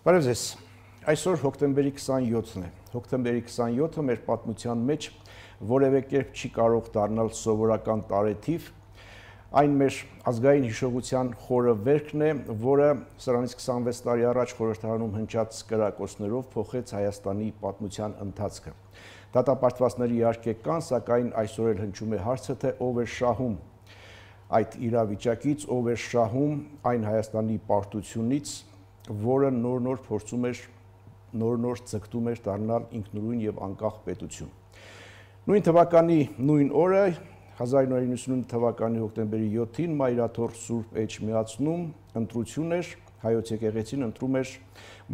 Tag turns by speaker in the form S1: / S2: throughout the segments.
S1: Բարև ձեզ, այսօր հոկտեմբերի 27-ն է, հոկտեմբերի 27-ը մեր պատմության մեջ որևէ կերպ չի կարող դառնալ սովորական տարեթիվ, այն մեր ազգային հիշողության խորը վերքն է, որը սրանից 26 տարի առաջ խորհրդարանում հնչած կրակոցներով փոխեց Հայաստանի պատմության ընթացքը։ Դատապարտվածների իհարկե կան, սակայն այսօր էլ հնչում է հարցը, թե ով էր շահում այդ իրավիճակից, ով էր շահում այն Հայաստանի պարտությունից, որը նոր-նոր փորձում էր, նոր-նոր ձգտում էր դառնալ ինքնուրույն եւ անկախ պետություն։ Նույն թվականի նույն օրը 1999 թվականի հոկտեմբերի 7-ին Մայրաթոր Սուրբ Էջմիածնում ընտրություն էր, հայոց եկեղեցին ընտրում էր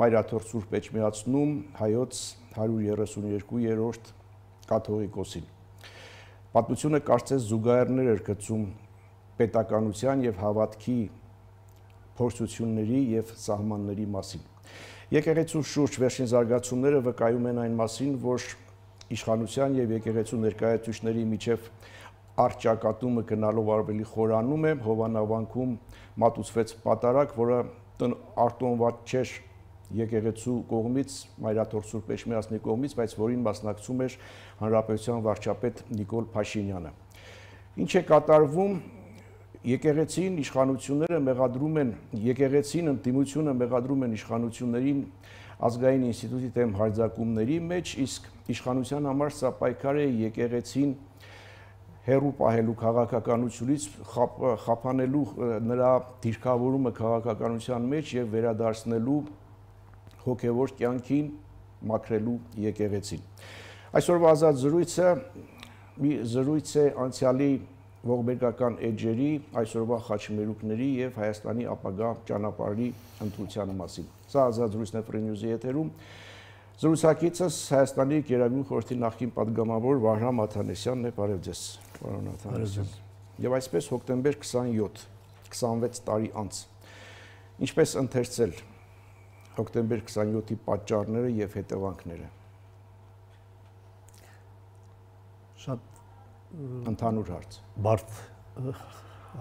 S1: Մայրաթոր Սուրբ Էջմիածնում հայոց 132-րդ կաթողիկոսին։ Պատմությունը կարծես զուգահեռներ էր գծում պետականության եւ հավատքի փորձությունների եւ սահմանների մասին։ Եկեղեցու շուրջ վերջին զարգացումները վկայում են այն մասին, որ իշխանության եւ եկեղեցու ներկայացուցիչների միջև առճակատումը գնալով ավելի խորանում է, Հովանավանքում մատուցվեց պատարակ, որը արտոնված չէր եկեղեցու կողմից, Մայրաթոր Սուրբ Էջմիածնի կողմից, բայց որին մասնակցում էր Հանրապետության վարչապետ Նիկոլ Փաշինյանը։ Ինչ է կատարվում, եկեղեցին իշխանությունները մեղադրում են, եկեղեցին ընդդիմությունը մեղադրում են իշխանություններին ազգային ինստիտուտի դեմ հարձակումների մեջ, իսկ իշխանության համար սա պայքար է եկեղեցին հեռու պահելու քաղաքականությունից, խափանելու նրա դիրքավորումը քաղաքականության մեջ եւ վերադարձնելու հոգեվոր կյանքին, մաքրելու եկեղեցին։ Այսօրվա ազատ զրույցը մի զրույց է անցյալի ողբերգական էջերի, այսօրվա խաչմերուկների եւ Հայաստանի ապագա ճանապարհի ընտրության մասին։ Սա ազատ զրույցն է Free News-ի եթերում։ Զրուցակիցս Հայաստանի Գերագույն խորհրդի նախկին падգամավոր Վահրամ Աթանեսյանն է, բարև ձեզ, պարոն Աթանեսյան։ Եվ այսպես հոկտեմբեր 27, 26 տարի անց։ Ինչպես ընթերցել հոկտեմբեր 27-ի պատճառները եւ հետևանքները։
S2: Շատ
S1: ընդհանուր հարց։
S2: Բարդ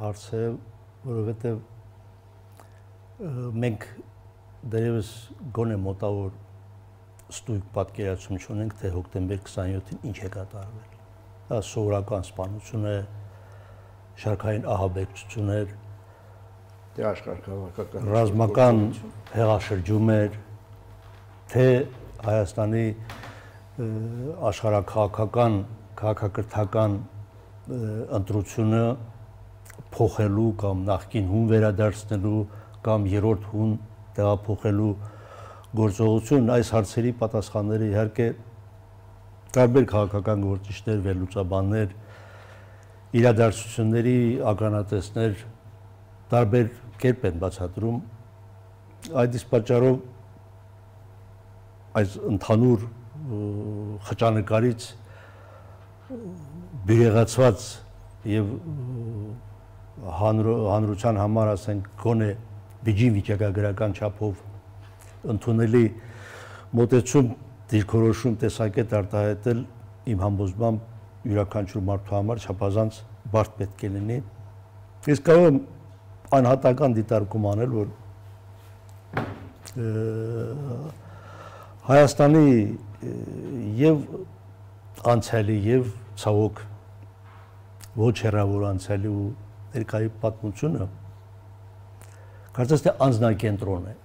S2: հարց է, որովհետև մենք դերևս գոնե մոտավոր ստույգ պատկերացում չունենք, թե հոկտեմբեր 27-ին ինչ է կատարվել։ Դա սովորական սպանություն է, շարքային ահաբեկչություն էր,
S1: թե աշխարհաքաղաքական
S2: ռազմական հեղաշրջում էր, թե Հայաստանի աշխարհաքաղաքական քաղաքակրթական ընտրությունը փոխելու կամ նախկին հուն վերադարձնելու կամ երրորդ հուն տեղափոխելու գործողություն, այս հարցերի պատասխանները իհարկե տարբեր քաղաքական գործիչներ, վերլուծաբաններ, իրադարձությունների ականատեսներ տարբեր կերպ են բացատրում։ Այդ իսկ պատճառով այս ընդհանուր խճանկարից բյուրեղացված եւ հանրության համար, ասենք, գոնե վիճին վիճակագրական չափով ընդունելի մոտեցում, դիրքորոշում, տեսակետ արտահայտել իմ համոզմամբ յուրաքանչյուր մարդու համար չափազանց բարդ պետք է լինի։ Ես կարող եմ անհատական դիտարկում անել, որ Հայաստանի եւ անցյալի եւ ցավոք ոչ հեռավոր անցյալի ու ներկայի պատմությունը կարծես թե անձնակենտրոն է։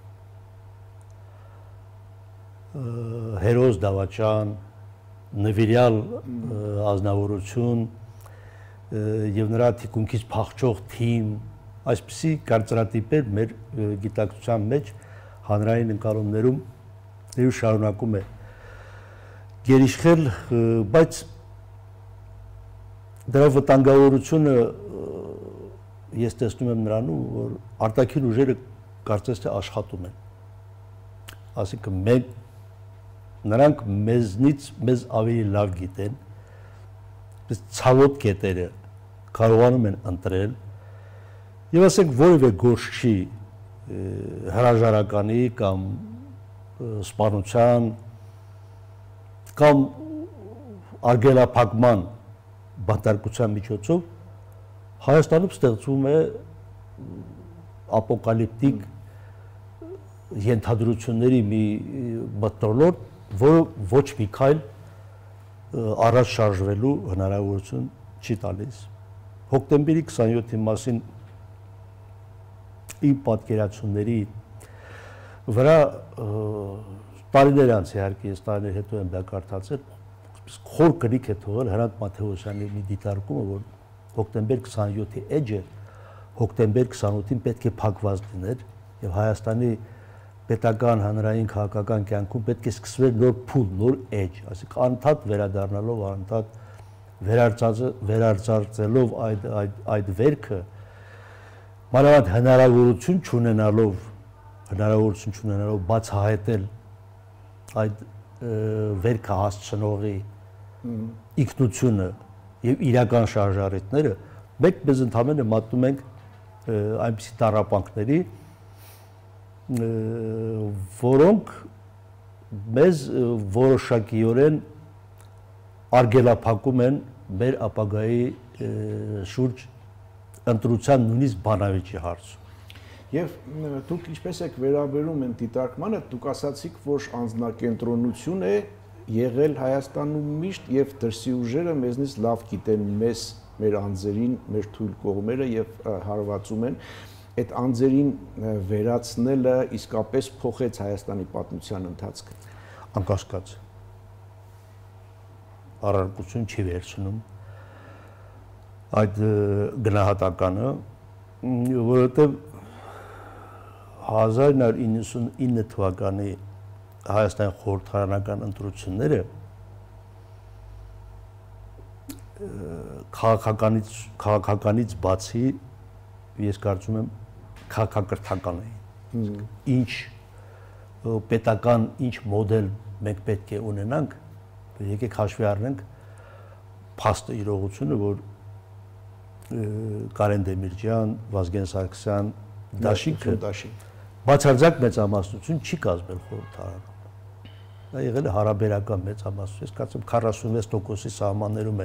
S2: Հերոս դավաճան, նվիրյալ ազնվորություն եւ նրա թիկունքից փախչող թիմ, այսպիսի կարծրատիպեր մեր գիտակցության մեջ հանրային ընկալումներում շարունակում է գերիշխել, բայց դրա վտանգավորությունը ես տեսնում եմ նրանում, որ արտաքին ուժերը կարծես թե աշխատում են։ Այսինքն նրանք մեզնից մեզ ավելի լավ գիտեն, ցավոտ կետերը կարողանում են ընտրել եւ ասենք որևէ գործչի հրաժարականի կամ սպանության կամ արգելափակման բանտարկության միջոցով Հայաստանում ստեղծվում է ապոկալիպտիկ ենթադրությունների մի մթնոլորտ, որը ոչ մի քայլ առաջ շարժվելու հնարավորություն չի տալիս։ Հոկտեմբերի 27-ի մասին իմ պատկերացումների վրա տարիներ անց իհարկե ես տարիներ հետո եմ դա կարդացել, խոր կրիք է թողել Հրանտ Մաթեոսյանի մի դիտարկումը, որ հոկտեմբեր 27-ի էջը հոկտեմբեր 28-ին պետք է փակված լիներ եւ Հայաստանի պետական հանրային քաղաքական կյանքում պետք է սկսվեր նոր փուլ, նոր էջ, այսինքն անդադ վերադառնալով, անդադ վերարձակելով այդ վերքը, մանավանդ հնարավորություն չունենալով բացահայտել այդ վերքը հասցնողի ինքնությունը եւ իրական շարժառիթները, մենք մեզ ընդհանրապես մատնում ենք այնպիսի տառապանքների, որոնք մեզ որոշակիորեն արգելափակում են մեր ապագայի շուրջ ընտրության նույնիսկ բանավեճի հարցում։
S1: Եվ դուք ինչպես եք վերաբերում են դիտարկմանը, դուք ասացիք, որ անձնակենտրոնություն է եղել Հայաստանում միշտ եւ դրսի ուժերը մեզնից լավ գիտեն մեզ, մեր անձերին, մեր թույլ կողմերը եւ հարվածում են։ Այդ անձերին վերացնելը իսկապես փոխեց Հայաստանի պատմության ընթացքը։
S2: Անկասկած առարկություն չի վերցնում այդ գնահատականը, որովհետև 1999 թվականի Հայաստանի խորհրդարանական ընտրությունները քաղաքականից բացի ես կարծում եմ քաղաքակրթական էին։ Ինչ պետական, ինչ մոդել մենք պետք է ունենանք, եկեք հաշվի առնենք փաստը իրողությունը, որ Կարեն Դեմիրճյան, Վազգեն Սարգսյան, Դաշինքը բացարձակ մեծամասնություն չի կազմել խորհրդարանում։ Դա եղել է հարաբերական մեծամասնություն, ես կարծում 46%-ի սահմաններում է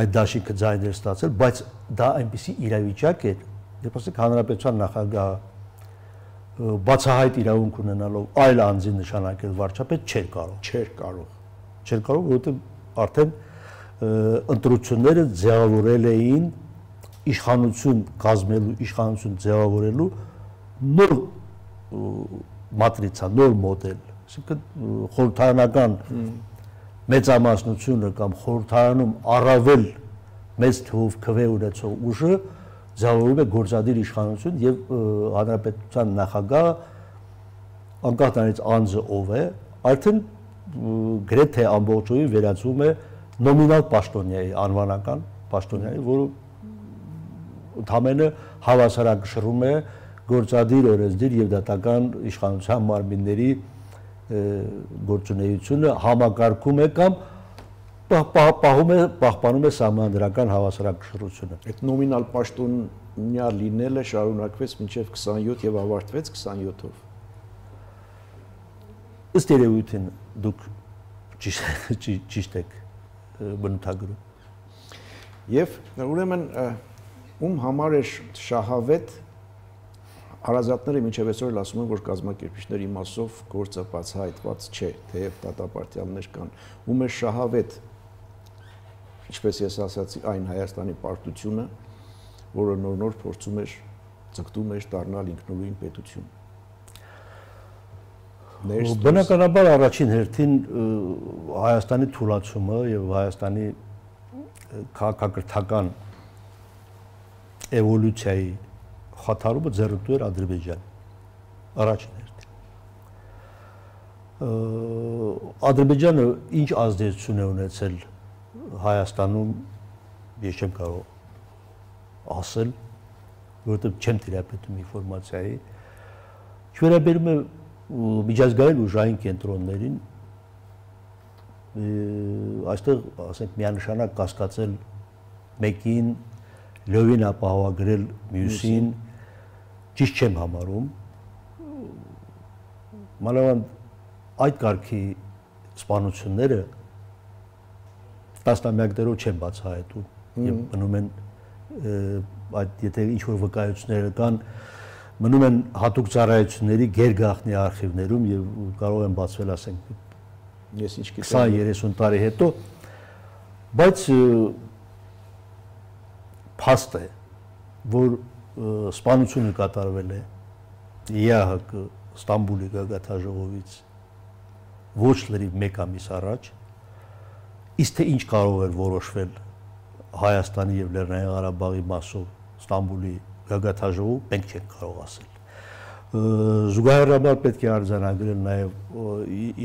S2: այդ դաշինքը ձայներ ստացել, բայց դա այնպիսի իրավիճակ էր, երբ ասենք հանրապետության նախագահը բացահայտ իրավունք ունենալով այլ անձի նշանակել վարչապետ չէր կարող, որովհետև արդեն ընտրությունները ձևավորել էին իշխանություն կազմելու, իշխանություն ձևավորելու նոր մատրիցա, նոր մոդել, այսինքն խորհրդարանական մեծամասնությունը կամ խորհրդարանում առավել մեծ թվով քվե ունեցող ուժը ձևավորում է գործադիր իշխանություն եւ հանրապետության նախագահը անկախ նրանից անձը ով է, արդեն գրեթե ամբողջովին վերածվում է նոմինալ պաշտոնյայի, անվանական պաշտոնյայի, որը ընդհանրապես հավասարակշռում է գործադիր, օրենսդիր եւ դատական իշխանության մարմինների գործունեությունը, համակարգում է կամ պահպանում է սահմանադրական հավասարակշռությունը։
S1: Այդ նոմինալ պաշտոնյա լինելը շարունակվեց մինչև 27 եւ ավարտվեց 27-ով։
S2: Ըստ երևույթին դուք ճիշտ եք բնութագրում։
S1: Եվ ուրեմն ում համար էր շահավետ, հարազատները մինչև այսօր ասում են, որ կազմակերպիչների մասով գործը բացահայտված չէ, թեև դատապարտյալներ կան, ում էր շահավետ, ինչպես ես ասացի, այն Հայաստանի պարտությունը, որը նոր փորձում էր, ձգտում էր դառնալ ինքնուրույն պետություն։
S2: Բնականաբար առաջին հերթին Հայաստանի թուլացումը եւ Հայաստանի քաղաքակրթական էվոլյուցիայի խաթարումը ձեռնտու էր Ադրբեջան։ Առաջին հերթին։ Ադրբեջանը ինչ ազդեցություն է ունեցել Հայաստանում, ես չեմ կարող ասել, որովհետև չեմ տիրապետում ինֆորմացիայի, չվերաբերում է միջազգային ուժային կենտրոններին, այստեղ ասենք միանշանակ կասկածել մեկին, լովին ապահովագրել մյուսին, ճիշտ չեմ համարում, մանավանդ այդ կարգի սպանությունները տասնամյակներով չեն բացահայտում եւ մնում են այդ եթե ինչ որ վկայություններ կան մնում են հատուկ ծառայությունների գերգաղտնի արխիվներում եւ կարող են բացվել, ասենք,
S1: ես ինչ գիտեմ
S2: 20-30 տարի հետո, բայց փաստ է, որ սպանությունը կատարվել է ԵԱՀԿ Ստամբուլի գագաթաժողովից ոչ լրիվ 1 ամիս առաջ, իսկ թե ինչ կարող էր որոշվել Հայաստանի եւ Լեռնային Ղարաբաղի մասով Ստամբուլի գագաթաժողով, մենք չենք կարող ասել։ Զուգահեռաբար պետք է արձանագրել նաեւ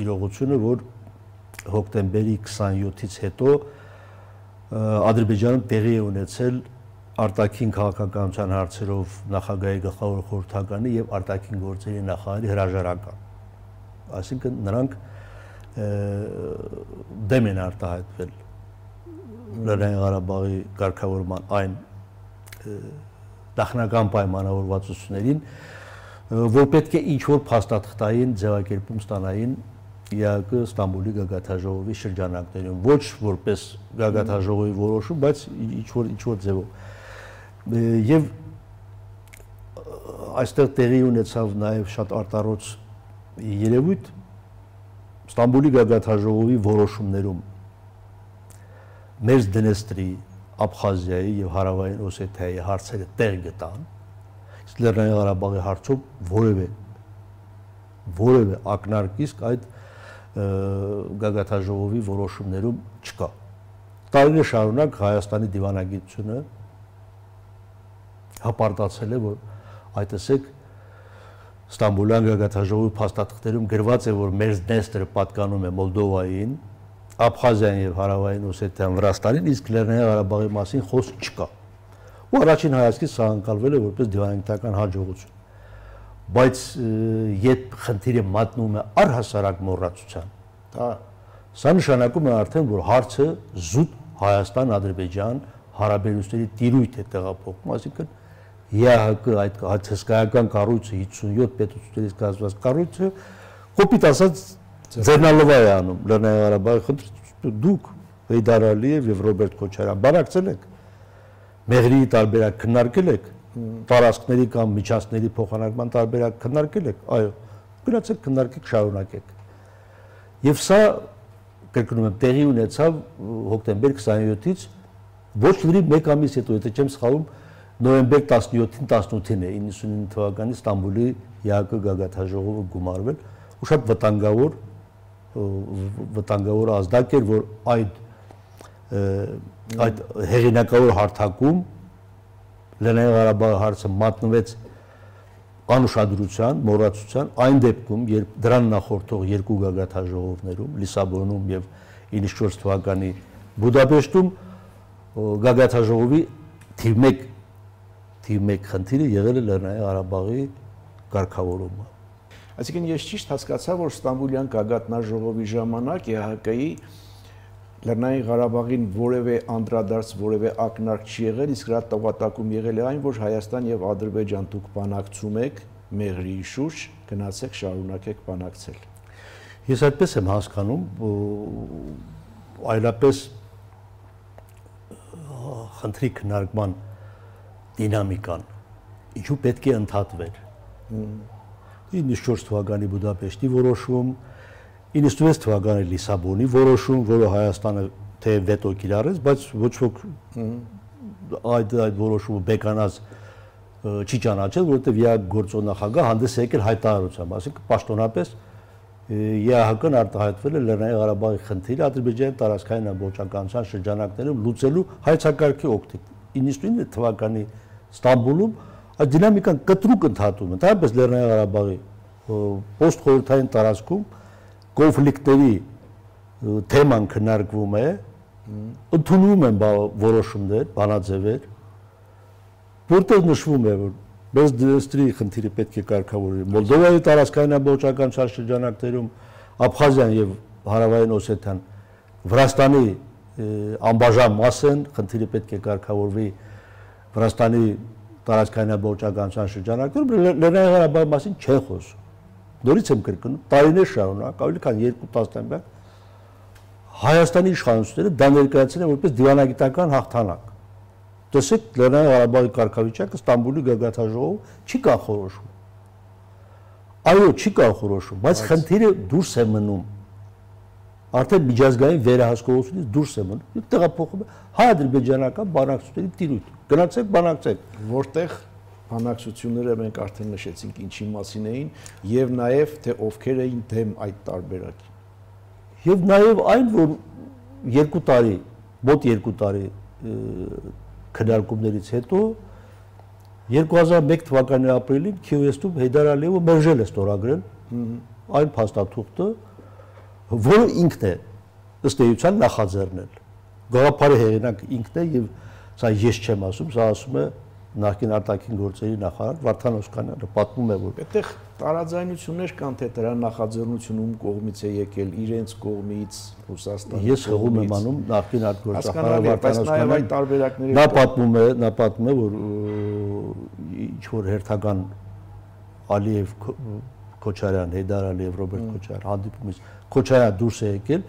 S2: իրողությունը, որ հոկտեմբերի 27-ից հետո Ադրբեջանում տեղի է ունեցել արտաքին քաղաքականության հարցերով նախագահի գլխավոր խորհրդականի եւ արտաքին գործերի նախարարի հրաժարական։ Այսինքն նրանք դեմ են արտահայտվել Լեռնային Ղարաբաղի կարգավորման այն նախնական պայմանավորվածություններին, որ պետք է ինչ-որ փաստաթղթային ձևակերպում ստանային ԵԱՀԿ Ստամբուլի գագաթաժողովի շրջանակներում, ոչ որպես գագաթաժողովի որոշում, բայց ինչ-որ ձևով։ Եվ այստեղ տեղի ունեցավ նաև շատ արտառոց երևույթ Ստամբուլի գագաթաժողովի որոշումներում Մերձդնեստրի, Աբխազիայի եւ Հարավային Օսեթիայի հարցերը տեղ գտան, իսկ Լեռնային Ղարաբաղի հարցով որևէ ակնարկ իսկ այդ գագաթաժողովի որոշումներում չկա։ Տարիներ շարունակ Հայաստանի դիվանագիտությունը հպարտացել է, որ այդտեսեք Ստամբուլյան գագաթաժողովի փաստաթղթերում գրված է, որ Մերձդնեստրը պատկանում է Մոլդովային, Աբխազիան եւ Հարավային Օսեթիան Վրաստանին, իսկ Լեռնային Ղարաբաղի մասին խոսք չկա։ Ու առաջին հայացքից սա անցալվել է որպես դիվանագիտական հաջողություն։ Բայց երբ խնդիրը մատնվում է առհասարակ մոռացության, սա նշանակում է արդեն, որ հարցը զուտ Հայաստան-Ադրբեջան հարաբերությունների տիրույթ է տեղափոխում, այսինքն ԵԱՀԿ այդ հսկայական կառույցը 57 պետություններից կազմված կառույցը կոպիտ ասած ձեռնալվա է անում Լեռնային Ղարաբաղի խնդրը, դուք Հեյդար Ալիև եւ Ռոբերտ Քոչարյան բանակցել եք, Մեղրիի տարբերակ քննարկել եք, տարածքների կամ միջանցքների փոխանակման տարբերակ քննարկել եք, այո, գնացեք քննարկեք, շարունակեք։ Եվ սա կրկնում եմ տեղի ունեցավ հոկտեմբեր 27-ից ոչ լրիվ 1 ամիս հետո, եթե չեմ սխալվում, նոյեմբեր 17-ին 18-ին է 99 թվականի Ստամբուլի ԵԱՀԿ գագաթաժողովը գումարվել, ու շատ վտանգավոր ազդակ էր, որ այդ հեղինակավոր հարթակում Լեռնային Ղարաբաղի հարցը մատնվեց անուշադրության, մոռացության, այն դեպքում, երբ դրան նախորդող երկու գագաթաժողովներում, Լիսաբոնում եւ 94 թվականի Բուդապեշտում գագաթաժողովի թիվ 1 խնդիրը եղել է Լեռնային Ղարաբաղի կարգավորումը։
S1: Այսինքն ես ճիշտ հասկացա, որ Ստամբուլյան գագաթնաժողովի ժամանակ ԵԱՀԿ-ի Լեռնային Ղարաբաղին որևէ անդրադարձ, որևէ ակնարկ չի եղել, իսկ դրա տվատակում եղել է այն, որ Հայաստան եւ Ադրբեջան դուք բանակցում եք Մեղրիի շուրջ, գնացեք շարունակեք բանակցել։
S2: Ես այդպես եմ հասկանում, այլապես խնդրի քննարկման դինամիկան ինչու պետք է ընդհատվեր։ 94 թվականի Բուդապեշտի որոշում, 96 թվականի Լիսաբոնի որոշում, որը Հայաստանը թե վետո կիրառեց, բայց ոչ ոք այդ որոշումը բեկանած չի ճանաչել, որովհետև ԵԱՀԿ գործողնախագահ հանդես եկել հայտարարությամբ, ասենք պաշտոնապես ԵԱՀԿ-ն արտահայտվել է Լեռնային Ղարաբաղի խնդիրը Ադրբեջանի տարածքային ամբողջականության շրջանակներում լուծելու հայեցակարգի օգտին։ 99 թվականի Ստամբուլում այդ դինամիկան կտրուկ ընդհատում է, այնպես Լեռնային Ղարաբաղի պոստխորհրդային տարածքում կոնֆլիկտների թեման քննարկվում է, ընդունվում են որոշումներ, բանաձևեր, որտեղ նշվում է, որ Մերձդնեստրի խնդիրը պետք է կարգավորվի Մոլդովայի տարածքային ամբողջականության շրջանակներում, Աբխազիան եւ Հարավային Օսեթիան Վրաստանի անբաժան մաս են, խնդիրը պետք է կարգավորվի Վրաստանի տարածքային ամբողջականության շրջանակներում, Լեռնային Ղարաբաղի մասին չեն խոսում։ Նորից եմ կրկնում, տարիներ շարունակ, ավելի քան 2 տասնամյակ Հայաստանի իշխանությունները դա ներկայացրել են որպես դիվանագիտական հաղթանակ։ տեսեք Լեռնային Ղարաբաղի կարգավիճակը Ստամբուլի գագաթաժողով չի կանխորոշում։ Այո, չի կանխորոշում, բայց խնդիրը դուրս է մնում։ Արդեն միջազգային վերահսկողությունից դուրս է մնում։ Տեղափոխում է հայ-ադրբեջանական բանակցությունների տիրույթ։ Գնացեք, բանակցեք։
S1: Որտեղ բանակցությունները մենք արդեն նշեցինք ինչի մասին էին եւ նաեւ թե ովքեր էին դեմ այդ տարբերակին։
S2: Եվ նաեւ այն, որ 2 տարի, մոտ 2 տարի քննարկումներից հետո 2001 թվականի ապրիլին Քիևստում Հեյդար Ալիևը մերժել է ստորագրել այն փաստաթուղթը, որը ինքն է ըստ էության նախաձեռնել։ Գաղափարի հեղինակ ինքն է եւ սա ես չեմ ասում, սա ասում է նախկին արտաքին գործերի նախարար Վարդան Օսկանյանը պատմում է, որ
S1: այդտեղ տարաձայնություններ կան, թե դրա նախաձեռնությունը ում կողմից է եկել, իրենց կողմից, Ռուսաստանի։
S2: Ես հղում եմ անում նախկին արտգործնախարար Վարդան Օսկանյանին։ Նա պատմում է, որ ինչ որ հերթական Ալիև Քոչարյան, Հեյդար Ալիև, Ռոբերտ Քոչարյան հանդիպումից Քոչարյանը դուրս է եկել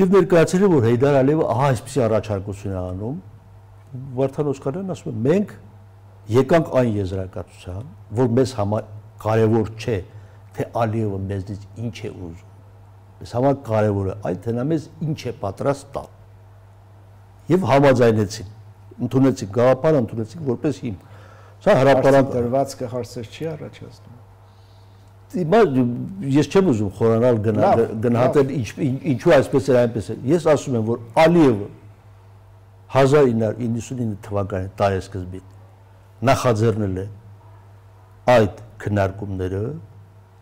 S2: եւ ներկայացրել է, որ Հեյդար Ալիևը ահա այսպիսի առաջարկություն է անում։ Վարդան Օսկանյանն ասում է, մենք եկանք այն եզրակացության, որ մեզ համար կարևոր չէ, թե Ալիևը մեզնից ինչ է ուզում։ Մեզ համար կարևոր է այն, թե նա մեզ ինչ է պատրաստ տալ։ Եվ համաձայնեցին, ընդունեցին գաղափարը, ընդունեցին որպես հիմք։ Սա հրապարակ
S1: դրվածքը հարցեր չի առաջացնում։
S2: Հիմա ես չեմ ուզում խորանալ գնահատել ինչու այսպես էր, այնպես է։ Ես ասում եմ, որ Ալիևը 1999 թվականի տարեսկզբին նախաձեռնել է այդ քննարկումները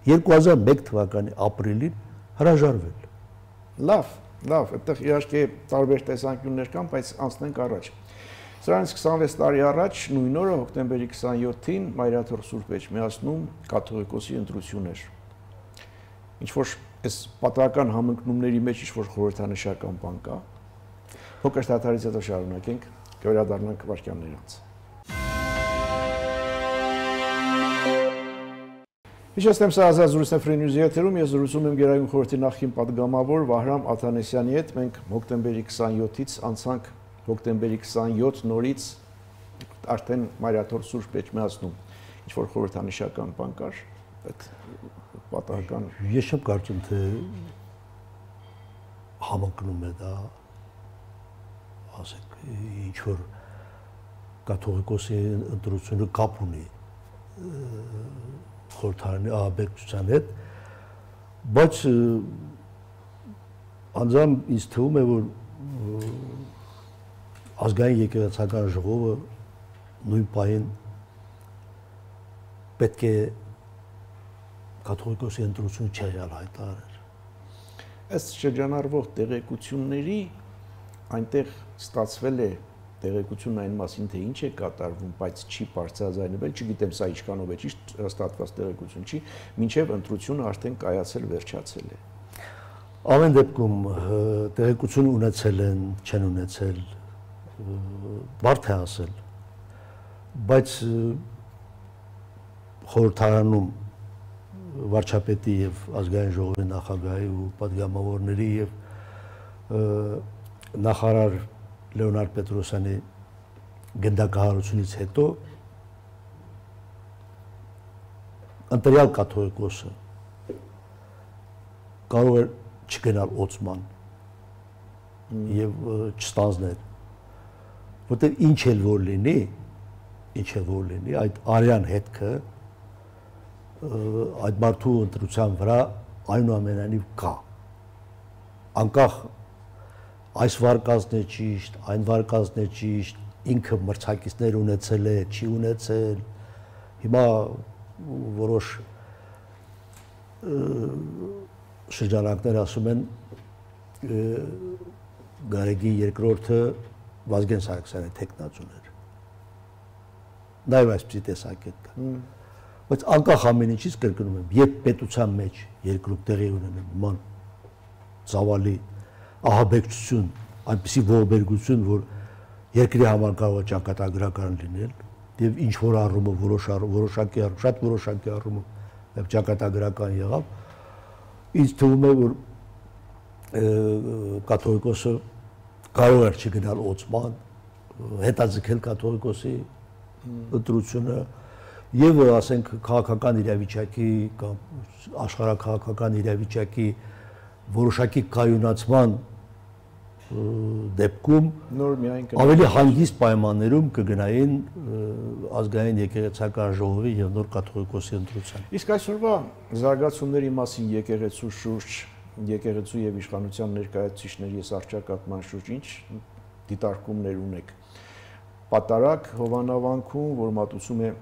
S2: 2001 թվականի ապրիլին հրաժարվել։
S1: Լավ, այդտեղ իհարկե տարբեր տեսանկյուններ կան, բայց անցնենք առաջ։ Սրանից 26 տարի առաջ նույն օրը հոկտեմբերի 27-ին Մայրաթոր Սուրբ Էջմիածնում կաթողիկոսի ընտրություններ։ Ինչ որ այս պատահական համընկնումների մեջ ինչ որ խորհրդանշական բան կա։ Փոքր դադարից հետո շարունակենք, կվերադառնանք վայրկյաններ անց։ Հիշեցնեմ, սա Ազատ զրույցն է Free News-ի եթերում, ես զրուցում եմ Գերագույն խորհրդի նախկին պատգամավոր Վահրամ Աթանեսյանի հետ, մենք հոկտեմբերի 27-ից անցանք հոկտեմբերի 27 նորից արդեն Մայրաթոր Սուրբ Էջմիածնում ինչ որ խորհրդանշական բան կար, այդ պատահական։
S2: Ես չեմ կարծում, թե համընկնում է դա, ասենք, ինչ որ կաթողիկոսի ընտրությունը կապ ունի խորհրդարանի ահաբեկչության հետ, բայց անձամբ ինձ թվում է, որ ազգային եկեղեցական ժողովը նույն պահին պետք է կաթողիկոսի ընտրություն չեղյալ հայտարարել։
S1: Ըստ շրջանառվող տեղեկությունների այնտեղ ստացվել է տեղեկություն այն մասին, թե ինչ է կատարվում, բայց չի բարձրաձայնվել, չգիտեմ սա ինչքանով է ճիշտ ստացված տեղեկություն չի, մինչև ընտրությունը արդեն կայացել, վերջացել է։
S2: Ամեն դեպքում տեղեկություն ունեցել են, չեն ունեցել, բարդ է ասել, բայց խորհրդարանում վարչապետի եւ ազգային ժողովի նախագահի ու պատգամավորների եւ նախարար Լեոնարդ Պետրոսյանի գնդակահարությունից հետո ընտրյալ կաթողիկոսը կարող է չգնալ օծման եւ չստանձնել, որտեղ ինչ էլ որ լինի, այդ արյան հետքը այդ մարդու ընտրության վրա այնուամենայնիվ կա, անկախ այս վարկածն է ճիշտ, այն վարկածն է ճիշտ, ինքը մրցակիցներ ունեցել է, չի ունեցել, հիմա որոշ շրջանակներ ասում են Գարեգի երկրորդը Վազգեն Սարգսյանի թեկնածուն էր, նաև այսպիսի տեսակետ կա, բայց անկախ ամեն ինչից կրկնում եմ, երբ պետության մեջ երկրում տեղի ունենան նման ծավալի ահաբեկչություն, այնպիսի ողբերգություն, որ երկրի համար կարող է ճակատագրական լինել եւ ինչ որ առումով շատ որոշակի առումով ճակատագրական եղավ, ինձ թվում է, որ կաթողիկոսը կարող է չգնալ օծման, հետաձգել կաթողիկոսի ընտրությունը եւ ասենք քաղաքական իրավիճակի կամ աշխարհաքաղաքական իրավիճակի որոշակի կայունացման դեպքում ավելի հանգիստ պայմաններում կգնային ազգային եկեղեցական ժողովի եւ նոր կաթողիկոսի ընտրության։
S1: Իսկ այսօրվա զարգացումների մասին եկեղեցու շուրջ, եկեղեցու եւ իշխանության ներկայացուցիչների առճակատման շուրջ ինչ դիտարկումներ ունեք։ Պատարագ Հովանավանքում, որ մատուցում է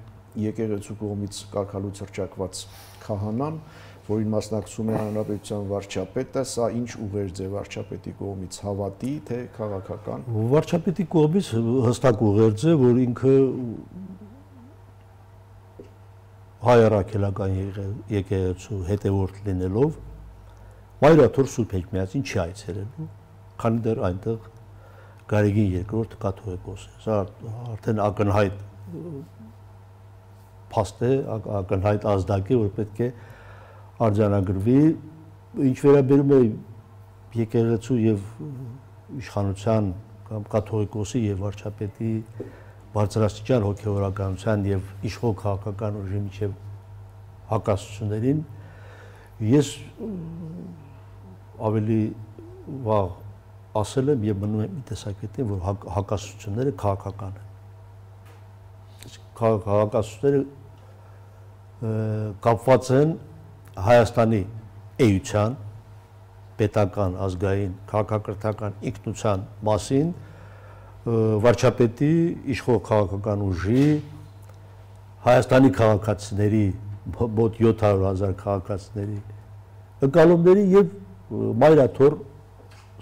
S1: եկեղեցու կողմից կարգալույց հռչակված քահանան, որին մասնակցում է հանրապետության վարչապետը, սա ինչ ուղերձ է վարչապետի կողմից, հավատի, թե քաղաքական։
S2: Վարչապետի կողմից հստակ ուղերձ է, որ ինքը հայ առաքելական եկեղեցու հետևորդ լինելով Մայրաթոր Սուրբ Էջմիածին չի այցելելու, քանի դեռ այնտեղ Գարեգին II կաթողիկոս է։ Սա արդեն ակնհայտ փաստ է, ակնհայտ ազդակ է, որ պետք է արձանագրվի, ինչ վերաբերում է եկեղեցու եւ իշխանության կամ կաթողիկոսի եւ վարչապետի բարձրաստիճան հոգեվորականության եւ իշխող քաղաքական ուժի միջև հակասություններին, ես ավելի վաղ ասել եմ եւ մնում եմ մի տեսակետին, որ հակասությունները քաղաքական են։ Հակասությունները կապված են Հայաստանի էության, պետական, ազգային, քաղաքակրթական ինքնության մասին, վարչապետի իշխող քաղաքական ուժի, Հայաստանի քաղաքացիների, մոտ 700,000 քաղաքացիների ընկալումների եւ Մայրաթոր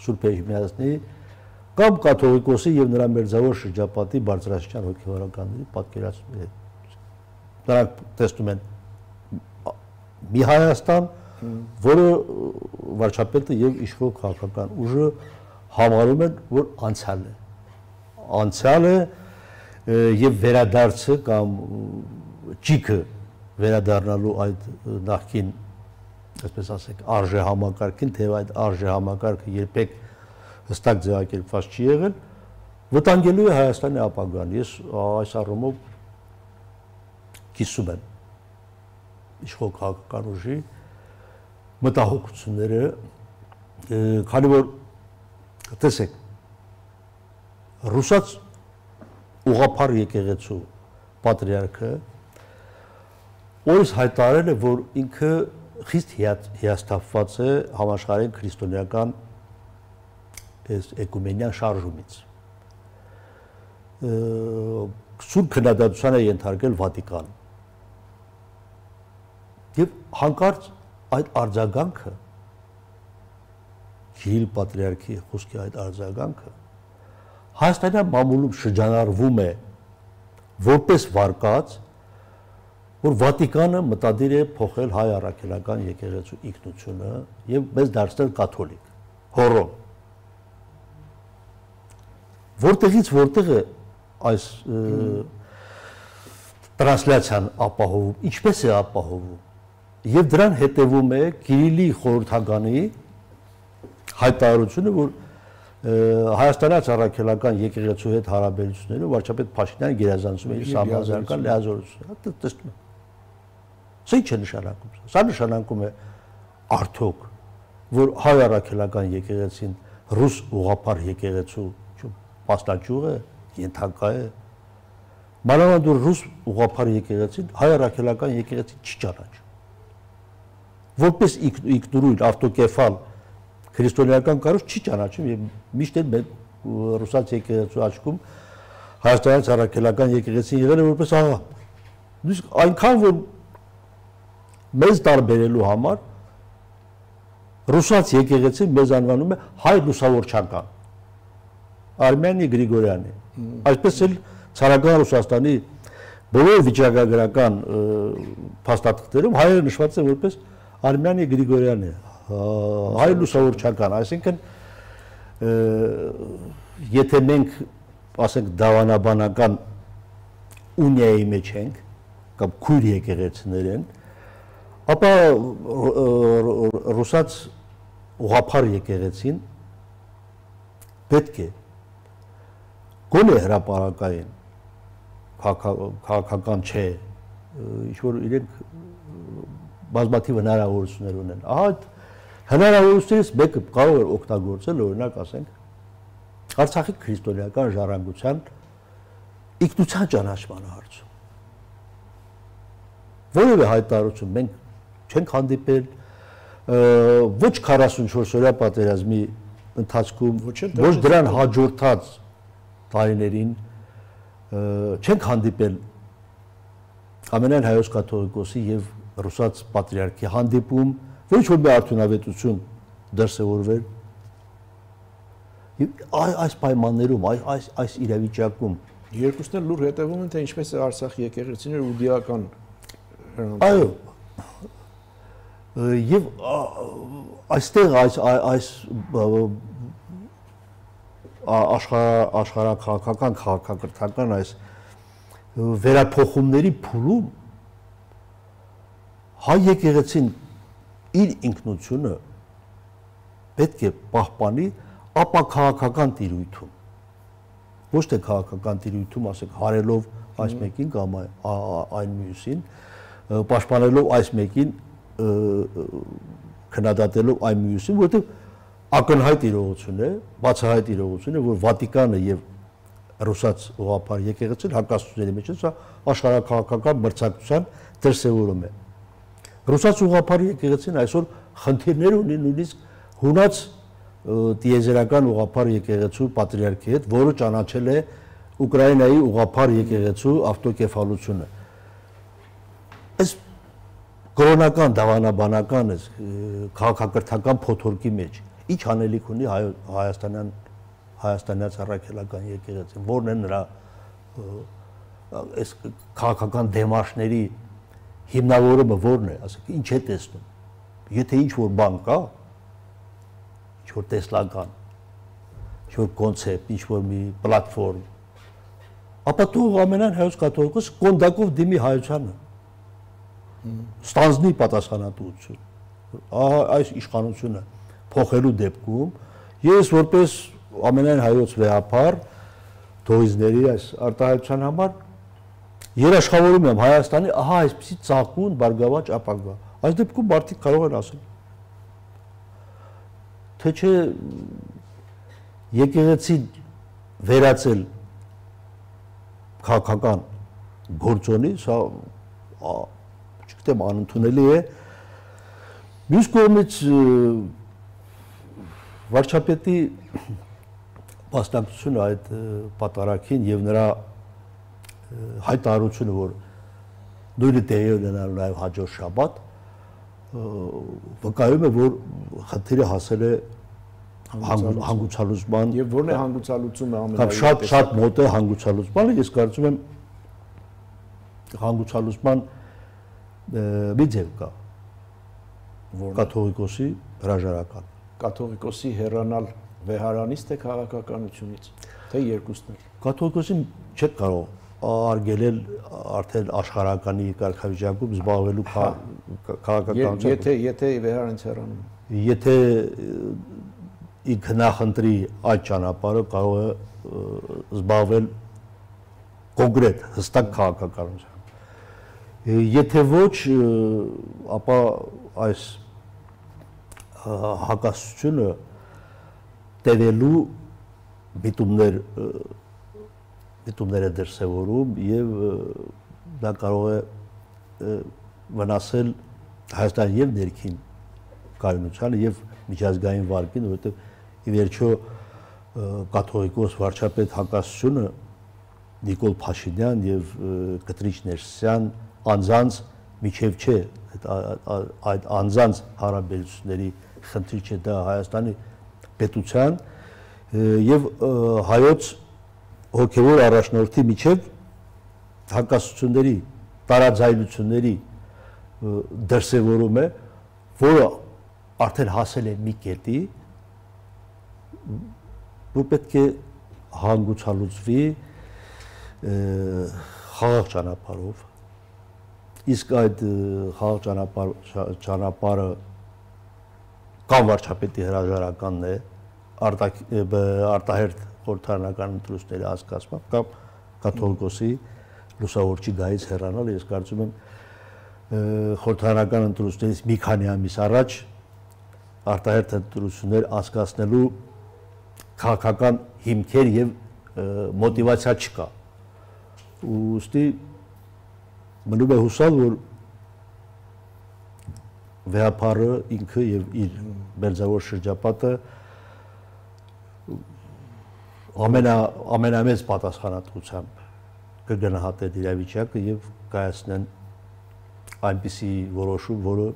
S2: Սուրբ Էջմիածնի կամ կաթողիկոսի եւ նրա մերձավոր շրջապատի բարձրաստիճան հոգեվորականների պատկերացումների հետ։ Նրանք տեսնում են մի Հայաստան, որը վարչապետը եւ իշխող քաղաքական ուժը համարում են, որ անցյալ է։ Անցյալ է եւ վերադարձը կամ ճիգը վերադառնալու այդ նախկին, այսպես ասենք, արժե համակարգին, թե այդ արժե համակարգը երբեք հստակ ձևակերպված չի եղել, վտանգելու է Հայաստանի ապագան։ Ես այս առումով կիսում եմ իշխող քաղաքական ուժի մտահոգությունները, քանի որ տեսեք, ռուսաց ուղղափառ եկեղեցու պատրիարքը օրս հայտարարել է, որ ինքը խիստ հիասթափված է համաշխարհային քրիստոնեական էկումենյան շարժումից։ Սուրբ քննադատության է ենթարկել Վատիկան։ Եվ հանկարծ այդ արձագանքը, Կիրիլ պատրիարքի խոսքի այդ արձագանքը Հայաստանյան մամուլում շրջանառվում է որպես վարկած, որ Վատիկանը մտադիր է փոխել հայ առաքելական եկեղեցու ինքնությունը եւ մեզ դարձնել կաթոլիկ, հոռոմ։ Որտեղից որտեղ է այս տրանսլյացիան ապահովում, ինչպես է ապահովում, եւ դրան հետևում է Կիրիլի խորհրդականի հայտարարությունը, որ Հայաստանյան առաքելական եկեղեցու հետ հարաբերությունները վարչապետ Փաշինյանը գերազանցում է իր համազգական լիազորությունը։ Տեսնում եք։ Սա ինչ է նշանակում։ Սա նշանակում է արդյոք, որ հայ առաքելական եկեղեցին ռուս ուղղափառ եկեղեցու մասնաճյուղ է, ենթակա է։ Մանավանդ որ ռուս ուղղափառ եկեղեցին հայ առաքելական եկեղեցին չի ճանաչում։ Որպես ինքնուրույն ավտոկեֆալ քրիստոնեական կառույց չի ճանաչում եւ միշտ էլ ռուսաց եկեղեցու աչքում Հայաստանյան առաքելական եկեղեցին եղել է որպես աղա։ Իսկ այնքան որ մեզ տարբերելու համար ռուսաց եկեղեցին մեզ անվանում է հայ լուսավորչական Արմենի Գրիգորյանի։ Այսպես էլ ցարական Ռուսաստանի բոլոր վիճակագրական փաստաթղթերում հայերը նշված է որպես Արմենի Գրիգորյանի, հայ լուսավորչական, այսինքն եթե մենք ասենք դավանաբանական ունիայի մեջ ենք կամ քույր եկեղեցիներ են, ապա ռուսաց ուղղափառ եկեղեցին պետք է գոնե հրապարակային քաղաքական չէ, ինչ որ իրենք բազմաթիվ հնարավորություններ ունեն։ Ահա այդ հնարավորություններից մեկը կարող է օգտագործել, օրինակ ասենք Արցախի քրիստոնեական ժառանգության ինքնության ճանաչման հարցում։ Որևէ հայտարարություն մենք չենք հանդիպել ոչ 44-օրյա պատերազմի ընթացքում, ոչ դրան հաջորդած տարիներին չենք հանդիպել ամենայն հայոց կաթողիկոսի եւ ռուսաց պատրիարքի հանդիպում, ոչ որ մի արդյունավետություն դրսևորվեր։ Այս պայմաններում, այս իրավիճակում
S1: երկուսն էլ լուր հետևում են, թե ինչպես է Արցախի եկեղեցիները ու դիական
S2: այո, եւ այստեղ այս աշխարհաքաղաքական քաղաքակրթական այս վերափոխումների փուլում հայ եկեղեցին իր ինքնությունը պետք է պահպանի ապաքաղաքական տիրույթում, ոչ թե քաղաքական տիրույթում, ասենք, հարելով այս մեկին կամ այն մյուսին, պաշտպանելով այս մեկին, քննադատելով այն մյուսին, որովհետև ակնհայտ իրողություն է, բացահայտ իրողություն է, որ Վատիկանը եւ ռուսաց ուղղափառ եկեղեցին հակասությունների մեջ է, սա աշխարհաքաղաքական մրցակցության դրսևորում է։ Ռուսաց ուղղափառ եկեղեցին այսօր խնդիրներ ունի նույնիսկ հունաց տիեզերական ուղղափառ եկեղեցու պատրիարքի հետ, որը ճանաչել է Ուկրաինայի ուղղափառ եկեղեցու ավտոկեֆալությունը։ Այս կրոնական, դավանաբանական, քաղաքակրթական փոթորկի մեջ ինչ անելիք ունի հայաստանյան առաքելական եկեղեցին, որն է նրա այս քաղաքական դեմարշների հիմնավորումը որն է, ասեք, ինչ է տեսնում։ Եթե ինչ որ բան կա, ինչ որ տեսլական, ինչ որ կոնցեպտ, ինչ որ մի պլատֆորմ, ապա թող ամենայն հայոց կաթողիկոսը կոնդակով դիմի հայությանը, ստանձնի պատասխանատվություն։ Այս իշխանությունը փոխելու դեպքում ես որպես ամենայն հայոց վեհապար դոիզների այս արտահայտության համար երաշխավորում եմ Հայաստանի ահա այսպիսի ծաղկուն բարգավաճ ապագա։ Այս դեպքում մարդիկ կարող են ասել, թե չէ եկեղեցին վերածել քաղաքական գործոնի, սա չգիտեմ, անընդունելի է։ Մյուս կողմից վարչապետի մասնակցությունը այդ պատարագին եւ նրա հայտարարությունը, որ նույնը տեղի ունենալու նաև հաջորդ շաբաթ, վկայում է, որ խնդիրը հասել է հանգուցալուծման
S1: եւ որն է հանգուցալուծումը ամենայնիվ
S2: շատ մոտ է հանգուցալուծմանը, ես կարծում եմ հանգուցալուծման մի ձև կա, կաթողիկոսի հրաժարական։
S1: Կաթողիկոսի հեռանալ վեհարանից թե քաղաքականությունից, թե երկուսն էլ։
S2: Կաթողիկոսին չէ կարող արգելել արդեն աշխարհականի կարգավիճակում զբաղվելու քաղաքականությամբ։
S1: Եթե վեհարանից հեռանում։
S2: Եթե ինքը նախընտրի այդ ճանապարհը, կարող է զբաղվել կոնկրետ հստակ քաղաքականությամբ։ Եթե ոչ, ապա այս հակասությունը տևելու միտումներ է դրսևորում եւ դա կարող է վնասել Հայաստանի եւ ներքին կայունությանը եւ միջազգային վարկին, որովհետեւ ի վերջո կաթողիկոս վարչապետ հակասությունը Նիկոլ Փաշինյան եւ Կտրիչ Ներսիսյան անձանց միջև չէ, այդ անձանց հարաբերությունների խնդիր չէ, դա Հայաստանի պետության եւ հայոց հոգեվոր առաջնորդի միջև հակասությունների, տարաձայնությունների դրսևորում է, որը արդեն հասել է մի կետի, որ պետք է հանգուցալուծվի խաղաղ ճանապարհով։ Իսկ այդ խաղաղ ճանապարհը կամ վարչապետի հրաժարականն է, արտահերթ խորհրդարանական ընտրությունների անցկացմամբ կամ կաթողիկոսի լուսավորչի գայից հեռանալ, ես կարծում եմ խորհրդարանական ընտրություններից մի քանի ամիս առաջ արտահերթ ընտրություններ անցկացնելու քաղաքական հիմքեր եւ մոտիվացիա չկա։ Ուստի մնում է հուսալ, որ վեհապարը ինքը եւ իր մերձավոր շրջապատը ամենամեծ պատասխանատվությամբ կգնահատեն իրավիճակը եւ կայացնեն այնպիսի որոշում, որը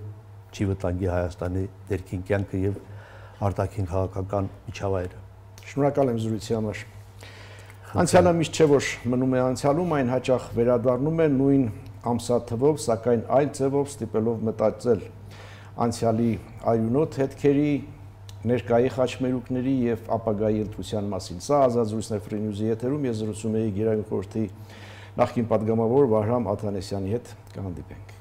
S2: չի վտանգի Հայաստանի ներքին կյանքը եւ արտաքին քաղաքական միջավայրը։
S1: Շնորհակալ եմ զրույցի համար։ Անցյալը միշտ չէ որ մնում է անցյալում, այն հաճախ վերադառնում է նույն ամսաթվով, սակայն այլ ձևով ստիպելով մտածել անցյալի արյունոտ հետքերի, ներկայի խաչմերուկների եւ ապագայի ընտրության մասին։ Սա ազատ զրույցներ Free News-ի եթերում ես զրուցում էի Գերագույն խորհրդի նախկին պատգամավոր Վահրամ Աթանեսյանի հետ, կհանդիպենք։